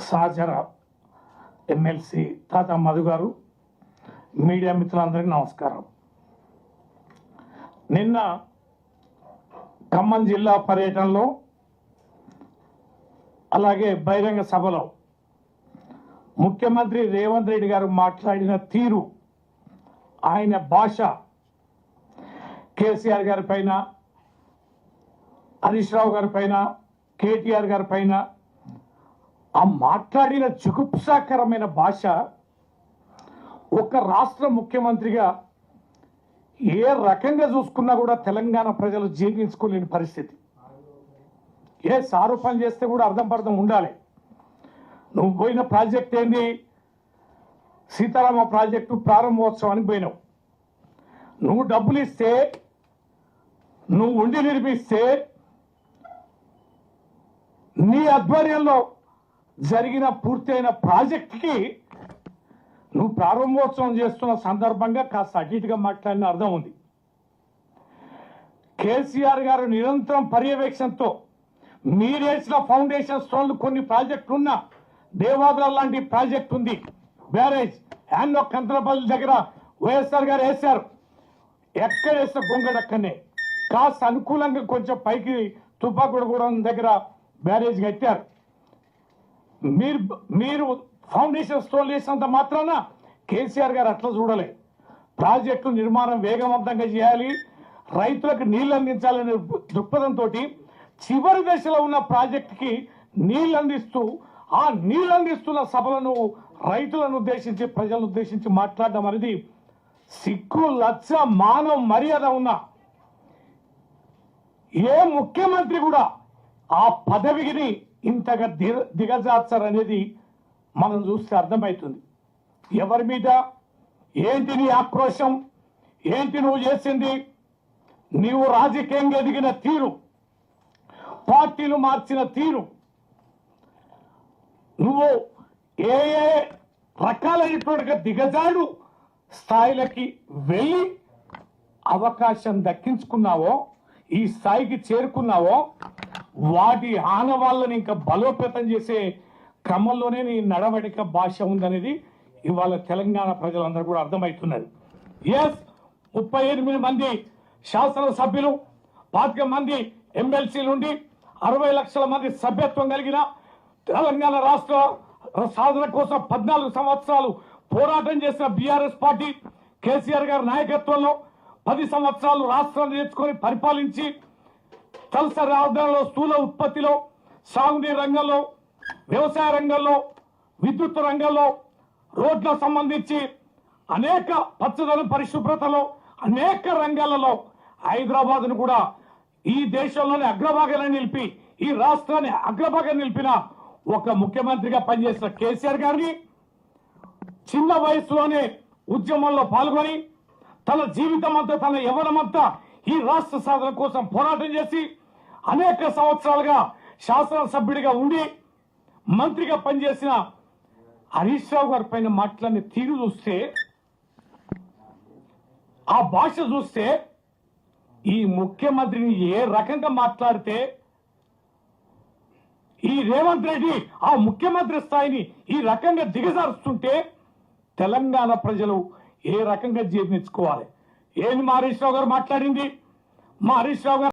సహచర ఎమ్మెల్సీ తాత మధు గారు, మీడియా మిత్రులందరికీ నమస్కారం. నిన్న ఖమ్మం జిల్లా పర్యటనలో అలాగే బహిరంగ సభలో ముఖ్యమంత్రి రేవంత్ రెడ్డి గారు మాట్లాడిన తీరు, ఆయన భాష కేసీఆర్ గారి పైన, హరీష్ రావు గారి పైన, కేటీఆర్ గారి పైన ఆ మాట్లాడిన జుగుప్సాకరమైన భాష ఒక రాష్ట్ర ముఖ్యమంత్రిగా ఏ రకంగా చూసుకున్నా కూడా తెలంగాణ ప్రజలు జీర్ణించుకోలేని పరిస్థితి. ఏ సారు పని చేస్తే కూడా అర్థం పర్థం ఉండాలి. నువ్వు పోయిన ప్రాజెక్ట్ ఏంది? సీతారామ ప్రాజెక్టు ప్రారంభోత్సవానికి పోయినావు. నువ్వు డబ్బులు ఇస్తే, నువ్వు ఉండి నిర్మిస్తే, నీ ఆధ్వర్యంలో జరిగిన పూర్తయిన ప్రాజెక్టుకి నువ్వు ప్రారంభోత్సవం చేస్తున్న సందర్భంగా కాస్త అటు ఇటుగా మాట్లాడిన అర్థం ఉంది. కేసీఆర్ గారు నిరంతరం పర్యవేక్షణతో మీరేసిన ఫౌండేషన్ స్టోన్లు కొన్ని ప్రాజెక్టులు ఉన్నా, దేవాదుల లాంటి ప్రాజెక్ట్ ఉంది, బ్యారేజ్ హ్యాండ్ కంతలపల్లి దగ్గర వైఎస్ఆర్ గారు వేశారు. ఎక్కడ వేసిన గొంగడక్కనే కాస్త అనుకూలంగా కొంచెం పైకి తుపాకుడగూడెం దగ్గర బ్యారేజ్ కట్టారు. మీరు ఫౌండేషన్ స్టోన్ వేసినంత మాత్రాన కేసీఆర్ గారు అట్లా చూడలే. ప్రాజెక్టు నిర్మాణం వేగవంతంగా చేయాలి, రైతులకు నీళ్లు అందించాలనే దృక్పథంతో చివరి దశలో ఉన్న ప్రాజెక్టుకి నీళ్లు అందిస్తూ, ఆ నీళ్లు అందిస్తున్న సభలను రైతులను ఉద్దేశించి, ప్రజలను ఉద్దేశించి మాట్లాడడం అనేది సిగ్గు, లజ్జ, మానం, మర్యాద ఉన్న ఏ ముఖ్యమంత్రి కూడా ఆ పదవిని ఇంతగా దిగజార్చారనేది మనం చూస్తే అర్థమవుతుంది. ఎవరి మీద ఏంటి నీ ఆక్రోశం, ఏంటి నువ్వు చేసింది? నీవు రాజకీయంగా ఎదిగిన తీరు, పార్టీలు మార్చిన తీరు, నువ్వు ఏ ఏ రకాలైనటువంటి దిగజాడు స్థాయిలకి వెళ్ళి అవకాశం దక్కించుకున్నావో, ఈ స్థాయికి చేరుకున్నావో, వాటి ఆనవాళ్ళని ఇంకా బలోపేతం చేసే క్రమంలోనే నీ నడవడిక భాష ఉందనేది ఇవాళ తెలంగాణ ప్రజలందరూ కూడా అర్థమవుతున్నది. ఎస్, 38 మంది శాసనసభ్యులు, 25 మంది ఎమ్మెల్సీలు ఉండి 60 లక్షల మంది సభ్యత్వం కలిగిన తెలంగాణ రాష్ట్ర సాధన కోసం 14 సంవత్సరాలు పోరాటం చేసిన బీఆర్ఎస్ పార్టీ కేసీఆర్ గారి నాయకత్వంలో 10 సంవత్సరాలు రాష్ట్రాన్ని తెచ్చుకొని పరిపాలించి తలసరి ఆదాయంలో, స్థూల ఉత్పత్తిలో, సాగునీరు రంగంలో, వ్యవసాయ రంగంలో, విద్యుత్ రంగంలో, రోడ్లకు సంబంధించి అనేక పచ్చదనం, పరిశుభ్రతలో అనేక రంగాలలో హైదరాబాద్ను కూడా ఈ దేశంలోనే అగ్రభాగాన్ని నిలిపి, ఈ రాష్ట్రాన్ని అగ్రభాగాన్ని నిలిపిన ఒక ముఖ్యమంత్రిగా పనిచేసిన కేసీఆర్ గారిని చిన్న వయసులోనే ఉద్యమంలో పాల్గొని తన జీవితం అంతా, తన యవ్వనమంతా ఈ రాష్ట్ర సాధన కోసం పోరాటం చేసి అనేక సంవత్సరాలుగా శాసనసభ్యుడిగా ఉండి మంత్రిగా పనిచేసిన హరీష్ రావు గారి పైన మాట్లాడిన తీరు చూస్తే, ఆ భాష చూస్తే, ఈ ముఖ్యమంత్రిని ఏ రకంగా మాట్లాడితే ఈ రేవంత్ రెడ్డి ఆ ముఖ్యమంత్రి స్థాయిని ఈ రకంగా దిగజారుస్తుంటే తెలంగాణ ప్రజలు ఏ రకంగా జీర్ణించుకోవాలి? ఏంది మా హరీష్ రావు గారు మాట్లాడింది? మా హరీష్ రావు గారు